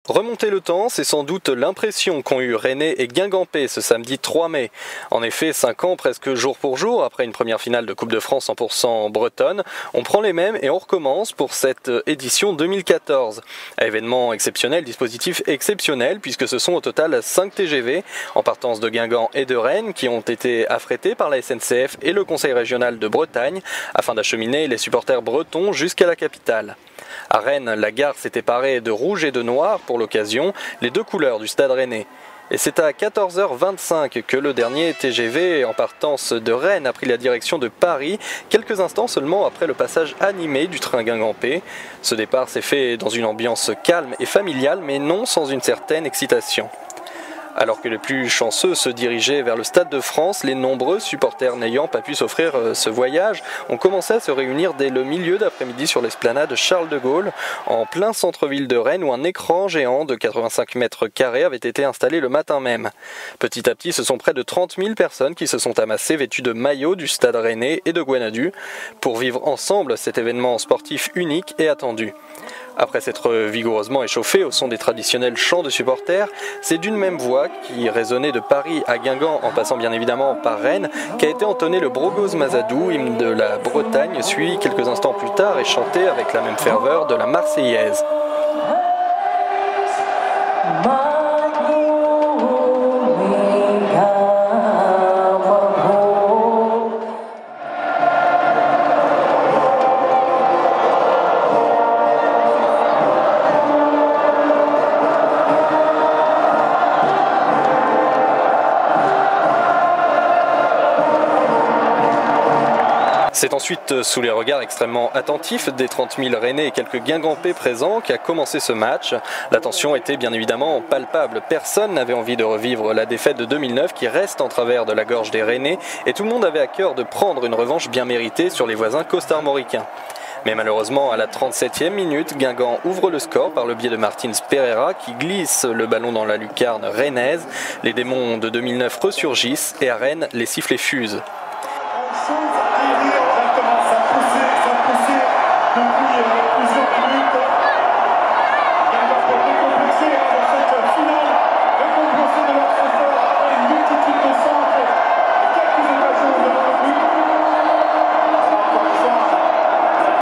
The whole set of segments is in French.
Remonter le temps, c'est sans doute l'impression qu'ont eu Rennais et Guingampais ce samedi 3 mai. En effet, 5 ans presque jour pour jour, après une première finale de Coupe de France 100% bretonne, on prend les mêmes et on recommence pour cette édition 2014. Événement exceptionnel, dispositif exceptionnel, puisque ce sont au total 5 TGV en partance de Guingamp et de Rennes qui ont été affrétés par la SNCF et le Conseil régional de Bretagne afin d'acheminer les supporters bretons jusqu'à la capitale. À Rennes, la gare s'était parée de rouge et de noir pour l'occasion, les deux couleurs du stade rennais. Et c'est à 14h25 que le dernier TGV en partance de Rennes a pris la direction de Paris, quelques instants seulement après le passage animé du train guingampais. Ce départ s'est fait dans une ambiance calme et familiale, mais non sans une certaine excitation. Alors que les plus chanceux se dirigeaient vers le Stade de France, les nombreux supporters n'ayant pas pu s'offrir ce voyage ont commencé à se réunir dès le milieu d'après-midi sur l'esplanade Charles de Gaulle, en plein centre-ville de Rennes où un écran géant de 85 mètres carrés avait été installé le matin même. Petit à petit, ce sont près de 30 000 personnes qui se sont amassées vêtues de maillots du Stade rennais et de Guanadu pour vivre ensemble cet événement sportif unique et attendu. Après s'être vigoureusement échauffé au son des traditionnels chants de supporters, c'est d'une même voix qui résonnait de Paris à Guingamp en passant bien évidemment par Rennes qu'a été entonné le Brogoz Mazadou, hymne de la Bretagne, suivi quelques instants plus tard et chanté avec la même ferveur de la Marseillaise. C'est ensuite sous les regards extrêmement attentifs des 30 000 Rennais et quelques Guingampais présents qu'a commencé ce match. La tension était bien évidemment palpable. Personne n'avait envie de revivre la défaite de 2009 qui reste en travers de la gorge des Rennais et tout le monde avait à cœur de prendre une revanche bien méritée sur les voisins costarmoricains. Mais malheureusement, à la 37e minute, Guingamp ouvre le score par le biais de Martins Pereira qui glisse le ballon dans la lucarne rennaise. Les démons de 2009 ressurgissent et à Rennes, les sifflets fusent.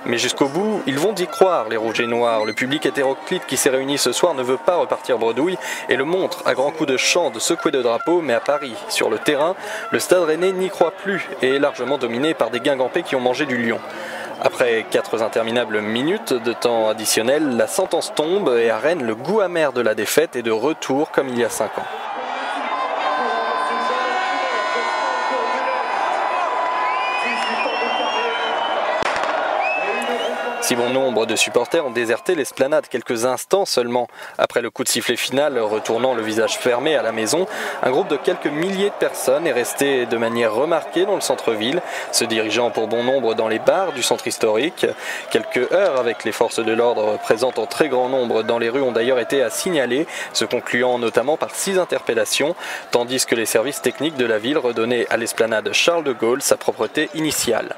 Mais jusqu'au bout, ils vont y croire, les rouges et noirs. Le public hétéroclite qui s'est réuni ce soir ne veut pas repartir bredouille et le montre à grands coups de chant, de secouer de drapeaux, mais à Paris, sur le terrain, le stade rennais n'y croit plus et est largement dominé par des Guingampais qui ont mangé du lion. Après 4 interminables minutes de temps additionnel, la sentence tombe et à Rennes, le goût amer de la défaite est de retour comme il y a 5 ans. Si bon nombre de supporters ont déserté l'esplanade quelques instants seulement après le coup de sifflet final, retournant le visage fermé à la maison, un groupe de quelques milliers de personnes est resté de manière remarquée dans le centre-ville, se dirigeant pour bon nombre dans les bars du centre historique. Quelques heures avec les forces de l'ordre présentes en très grand nombre dans les rues ont d'ailleurs été à signaler, se concluant notamment par 6 interpellations, tandis que les services techniques de la ville redonnaient à l'esplanade Charles de Gaulle sa propreté initiale.